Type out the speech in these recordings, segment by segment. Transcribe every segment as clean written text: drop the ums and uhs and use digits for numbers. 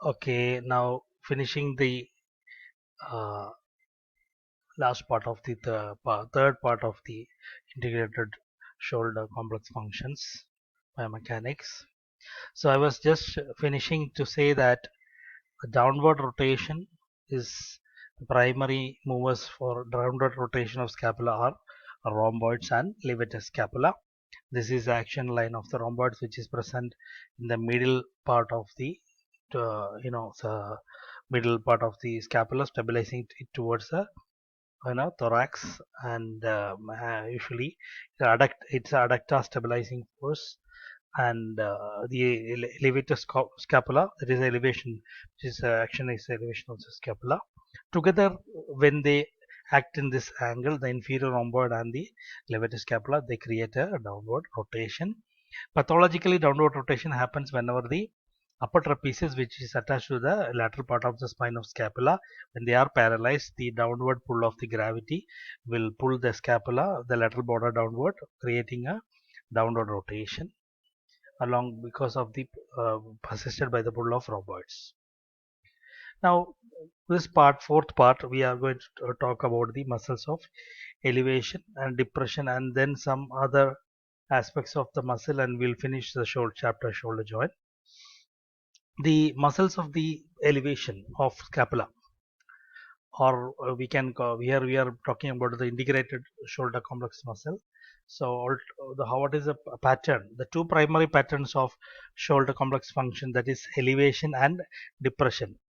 Okay, now finishing the uh, last part of the third part of the integrated shoulder complex functions biomechanics. So I was just finishing to say that the downward rotation is the primary movers for downward rotation of scapula are rhomboids and levator scapula. This is the action line of the rhomboids which is present in the middle part of the the middle part of the scapula, stabilizing it towards the thorax, and usually it's adductor stabilizing force, and the elevator scapula, that is elevation, which is action is elevation of the scapula. Together, when they act in this angle, the inferior rhomboid and the levator scapula, they create a downward rotation. Pathologically, downward rotation happens whenever the upper trapezius, which is attached to the lateral part of the spine of scapula, when they are paralyzed, the downward pull of the gravity will pull the scapula, the lateral border downward, creating a downward rotation along because of the persisted by the pull of rhomboids. Now, this part, fourth part, we are going to talk about the muscles of elevation and depression, and then some other aspects of the muscle, and we'll finish the short chapter shoulder joint. The muscles of the elevation of scapula, or we can call, here we are talking about the integrated shoulder complex muscle. So what is the pattern, the two primary patterns of shoulder complex function, that is elevation and depression.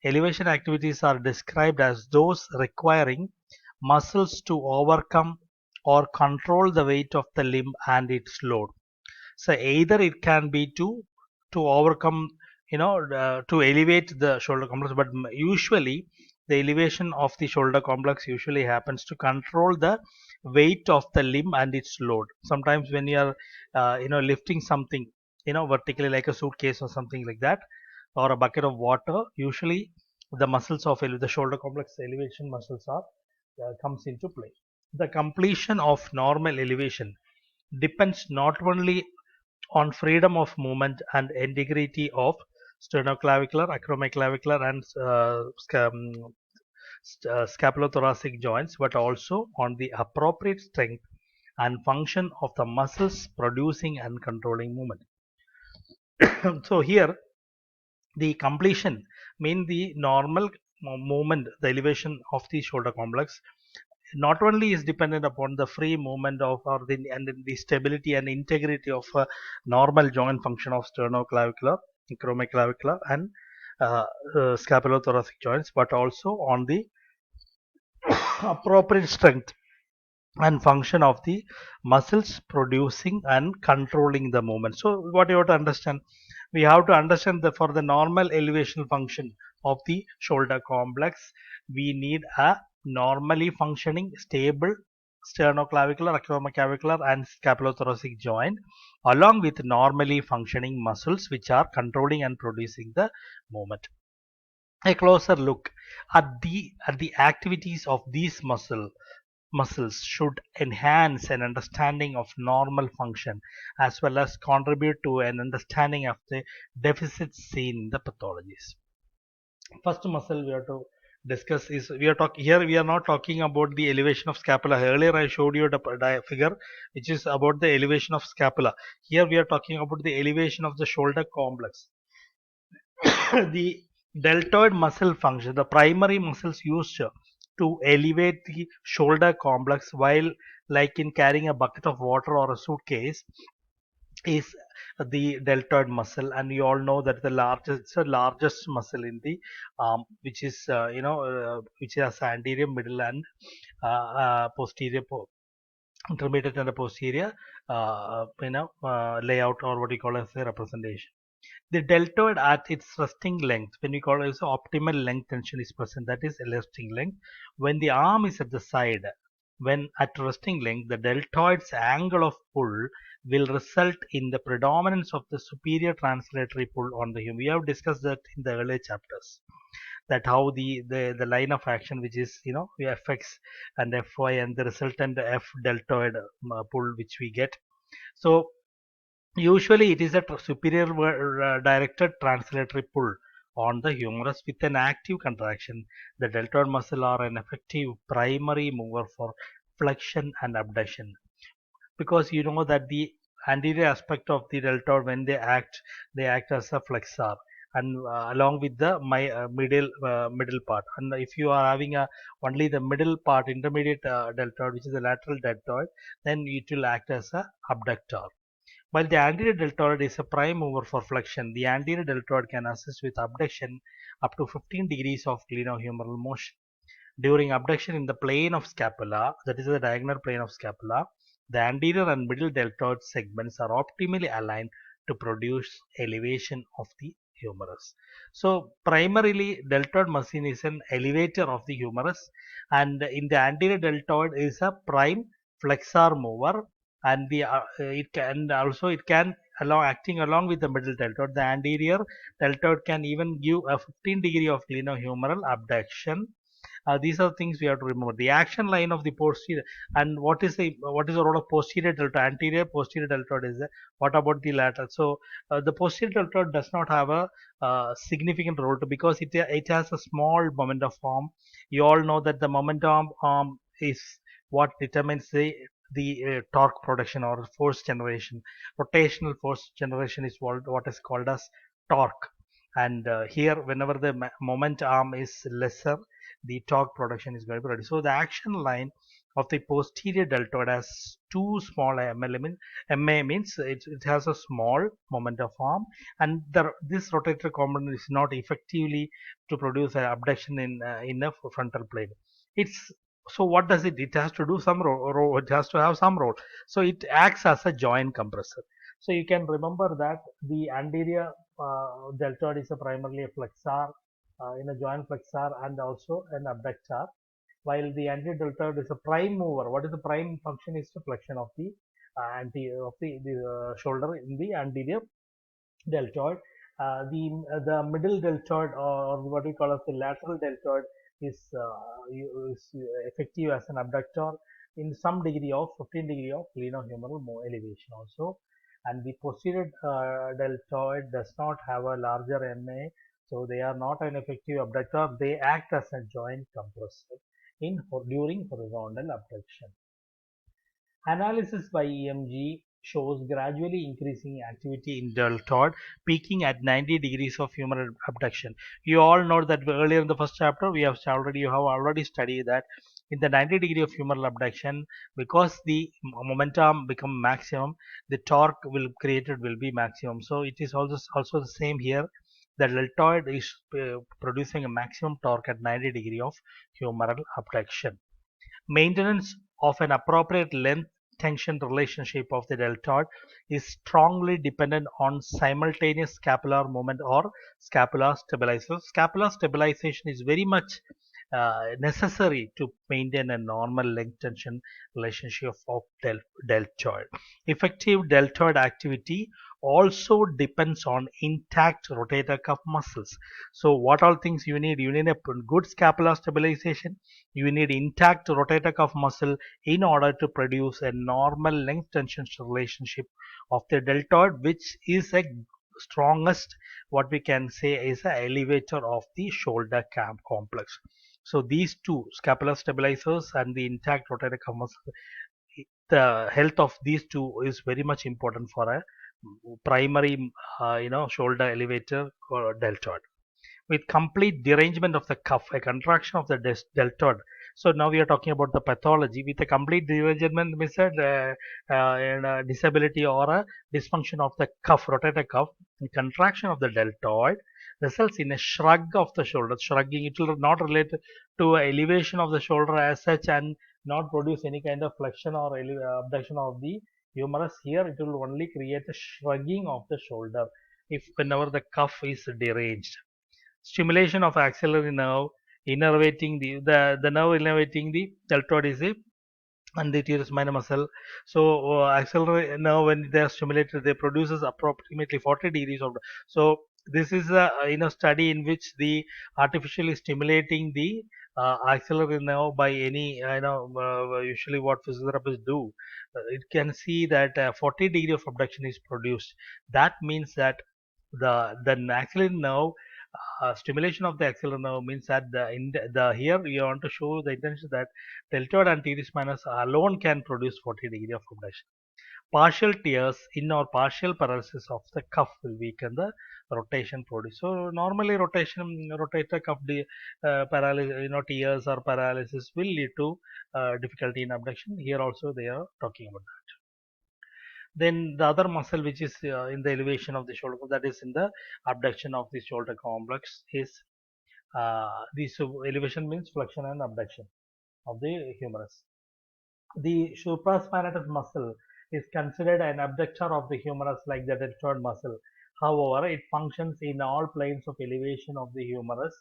Elevation activities are described as those requiring muscles to overcome or control the weight of the limb and its load. So either it can be to overcome, to elevate the shoulder complex, but usually the elevation of the shoulder complex usually happens to control the weight of the limb and its load. Sometimes when you are, lifting something, vertically, like a suitcase or something like that, or a bucket of water, usually the muscles of the shoulder complex elevation muscles are comes into play. The completion of normal elevation depends not only on freedom of movement and integrity of sternoclavicular, acromiclavicular, and scapulothoracic joints, but also on the appropriate strength and function of the muscles producing and controlling movement. So here, the completion mean the normal movement, the elevation of the shoulder complex not only is dependent upon the free movement of, or the stability and integrity of normal joint function of sternoclavicular, acromiclavicular, and scapulothoracic joints, but also on the appropriate strength and function of the muscles producing and controlling the movement. So what you have to understand, we have to understand that for the normal elevation function of the shoulder complex, we need a normally functioning stable sternoclavicular, acromiclavicular, and scapulothoracic joint, along with normally functioning muscles which are controlling and producing the movement. A closer look at the activities of these muscles should enhance an understanding of normal function as well as contribute to an understanding of the deficits seen in the pathologies. First muscle we have to discuss is, we are talking here, we are not talking about the elevation of scapula. Earlier I showed you the figure which is about the elevation of scapula. Here we are talking about the elevation of the shoulder complex. The deltoid muscle function, the primary muscles used to elevate the shoulder complex while, like in carrying a bucket of water or a suitcase, is the deltoid muscle. And you all know that the largest muscle in the arm, which is which has anterior, middle, and posterior, intermediate and posterior layout, or what you call as a representation. The deltoid at its resting length, when we call it as optimal length tension is present, that is resting length. When the arm is at the side, when at resting length, the deltoid's angle of pull will result in the predominance of the superior translatory pull on the hume. We have discussed that in the earlier chapters, that how the line of action, which is fx and fy, and the resultant f deltoid pull which we get. So usually it is a superior directed translatory pull on the humerus with an active contraction. The deltoid muscle are an effective primary mover for flexion and abduction, because you know that the anterior aspect of the deltoid, when they act as a flexor, and along with the middle part. And if you are having a only the middle part, intermediate deltoid, which is the lateral deltoid, then it will act as a abductor. While the anterior deltoid is a prime mover for flexion, the anterior deltoid can assist with abduction up to 15 degrees of glenohumeral motion. During abduction in the plane of scapula, that is the diagonal plane of scapula, the anterior and middle deltoid segments are optimally aligned to produce elevation of the humerus. So primarily deltoid muscle is an elevator of the humerus, and in the anterior deltoid is a prime flexor mover, and it can along acting along with the middle deltoid. The anterior deltoid can even give a 15-degree of glenohumeral abduction. These are things we have to remember. The action line of the posterior, and what is the role of posterior deltoid? Anterior posterior deltoid is there. What about the lateral? So the posterior deltoid does not have a significant role because it has a small momentum arm. You all know that the momentum arm is what determines the torque production or force generation. Rotational force generation is what is called as torque. And here, whenever the moment arm is lesser, the torque production is going to be reduced. So the action line of the posterior deltoid has two small MA means it has a small moment of arm, and this rotator component is not effectively to produce an abduction in a frontal plane. It's so what does it? It has to do some role. It has to have some role. So it acts as a joint compressor. So you can remember that the anterior deltoid is primarily a flexor in a joint flexor and also an abductor, while the anterior deltoid is a prime mover. What is the prime function? Is the flexion of the anterior of the shoulder in the anterior deltoid. The middle deltoid, or what we call as the lateral deltoid, is effective as an abductor in some degree of 15 degree of glenohumeral elevation also. And the posterior deltoid does not have a larger MA, so they are not an effective abductor. They act as a joint compressor during horizontal abduction. Analysis by EMG shows gradually increasing activity in deltoid, peaking at 90 degrees of humeral abduction. You all know that earlier in the first chapter you have already studied that in the 90 degree of humeral abduction, because the momentum become maximum, the torque created will be maximum. So it is also the same here. The deltoid is producing a maximum torque at 90 degree of humeral abduction. Maintenance of an appropriate length tension relationship of the deltoid is strongly dependent on simultaneous scapular movement or scapular stabilization. Scapular stabilization is very much necessary to maintain a normal length tension relationship of deltoid. Effective deltoid activity also depends on intact rotator cuff muscles. So what all things you need? You need a good scapular stabilization. You need intact rotator cuff muscle in order to produce a normal length tension relationship of the deltoid, which is a strongest, what we can say is a elevator of the shoulder complex. So these two, scapular stabilizers and the intact rotator cuff muscle, the health of these two is very much important for a primary shoulder elevator or deltoid. With complete derangement of the cuff, a contraction of the deltoid. So now we are talking about the pathology. With a complete derangement means disability or a dysfunction of the cuff, rotator cuff, the contraction of the deltoid results in a shrug of the shoulder. Shrugging, it will not relate to elevation of the shoulder as such and not produce any kind of flexion or abduction of the humerus. Here it will only create a shrugging of the shoulder if whenever the cuff is deranged. Stimulation of axillary nerve innervating the nerve innervating the deltoid is a and the teres minor muscle. So axillary nerve, when they are stimulated, they produces approximately 40 degrees of. So this is a study in which the artificially stimulating the axillary nerve by any usually what physiotherapists do. It can see that 40 degree of abduction is produced. That means that the axillary nerve Stimulation of the axillary nerve means that the here you want to show the intention that deltoid and teres minus alone can produce 40 degree of abduction. Partial tears in or partial paralysis of the cuff will weaken the rotation produced. So normally rotator cuff paralysis, tears or paralysis will lead to difficulty in abduction. Here also they are talking about that. Then the other muscle which is in the elevation of the shoulder, that is in the abduction of the shoulder complex, is this elevation means flexion and abduction of the humerus. The supraspinatus muscle is considered an abductor of the humerus like the deltoid muscle. However, it functions in all planes of elevation of the humerus.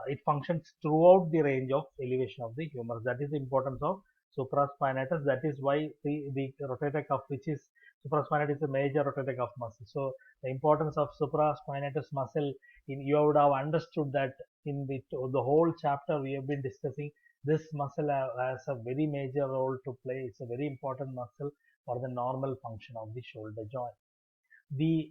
It functions throughout the range of elevation of the humerus. That is the importance of supraspinatus. That is why the rotator cuff, which is supraspinatus, is a major rotator cuff muscle. So the importance of supraspinatus muscle, you would have understood that in the whole chapter we have been discussing. This muscle has a very major role to play. It's a very important muscle for the normal function of the shoulder joint. The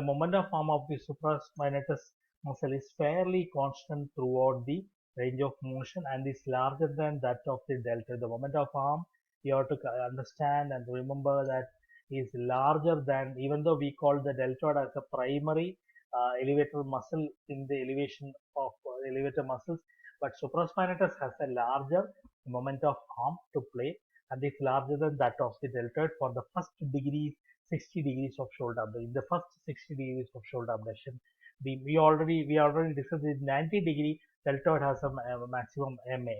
moment of arm of the supraspinatus muscle is fairly constant throughout the range of motion and is larger than that of the deltoid. The moment of arm, you have to understand and remember that is larger than, even though we call the deltoid as a primary elevator muscle in the elevation of elevator muscles, but supraspinatus has a larger moment of arm to play and is larger than that of the deltoid for the first degree 60 degrees of shoulder abduction. In the first 60 degrees of shoulder abduction, we already discussed the 90 degree deltoid has a maximum MA.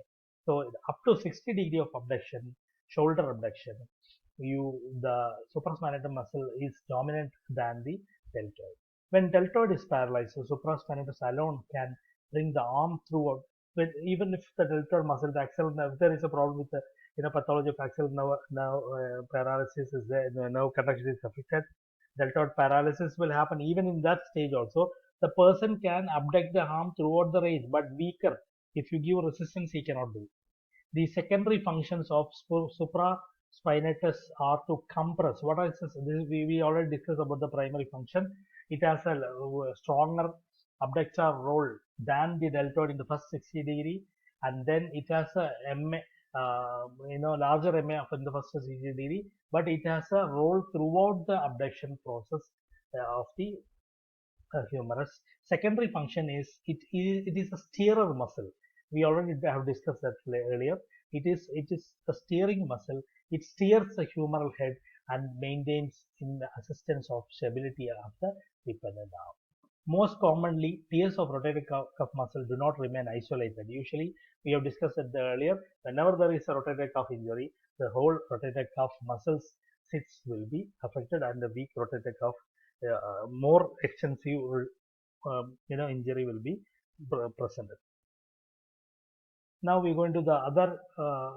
So up to 60 degree of abduction, shoulder abduction, the supraspinatus muscle is dominant than the deltoid. When deltoid is paralyzed, so supraspinatus alone can bring the arm throughout. Even if the deltoid muscle, the axial nerve, if there is a problem with the pathology of axial nerve paralysis is there, the nerve conduction is affected, deltoid paralysis will happen. Even in that stage also, the person can abduct the arm throughout the range, but weaker. If you give resistance, he cannot do. The secondary functions of supraspinatus are to compress. What is this? We already discussed about the primary function. It has a stronger abductor role than the deltoid in the first 60 degree, and then it has a larger MA in the first 60 degree, but it has a role throughout the abduction process of the humerus. Secondary function is it is a steerer muscle. We already have discussed that earlier. It is a steering muscle. It steers the humeral head and maintains in the assistance of stability of the dependent arm. Most commonly, tears of rotator cuff muscle do not remain isolated. Usually, we have discussed it earlier. Whenever there is a rotator cuff injury, the whole rotator cuff muscles sits will be affected, and the weak rotator cuff, more extensive, injury will be presented. Now we go into the other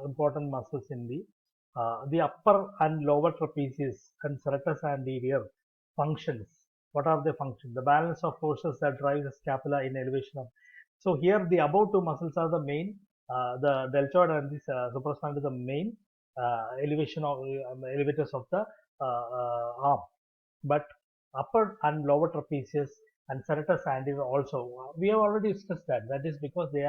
important muscles in the upper and lower trapezius and serratus anterior functions. What are the functions? The balance of forces that drive the scapula in elevation of. So here the above two muscles are the main, the deltoid and the supraspinatus are the main elevation of elevators of the arm. But upper and lower trapezius and serratus anterior also, we have already discussed that. That is because they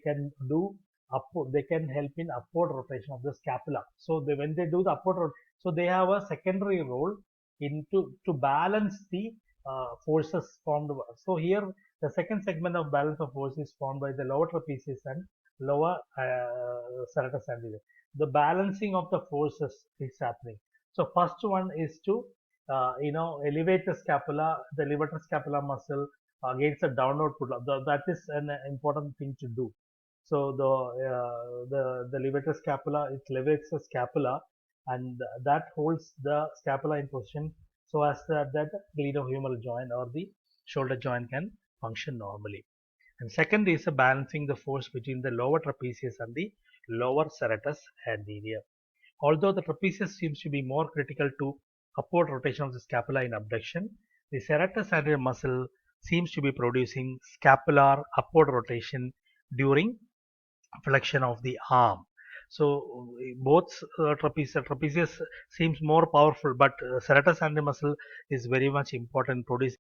can do upward, they can help in upward rotation of the scapula. So when they do the upward, so they have a secondary role to balance the forces formed. So here the second segment of balance of force is formed by the lower trapezius and lower serratus anterior. The balancing of the forces is happening. So first one is to elevate the scapula, the levator scapula muscle against the downward pull up. That is an important thing to do. So the levator scapula, it elevates the scapula, and that holds the scapula in position so as that glenohumeral joint or the shoulder joint can function normally. And second is balancing the force between the lower trapezius and the lower serratus anterior. Although the trapezius seems to be more critical to upward rotation of the scapula in abduction, the serratus anterior muscle seems to be producing scapular upward rotation during flexion of the arm. So both trapezius seems more powerful, but serratus anterior muscle is very much important producing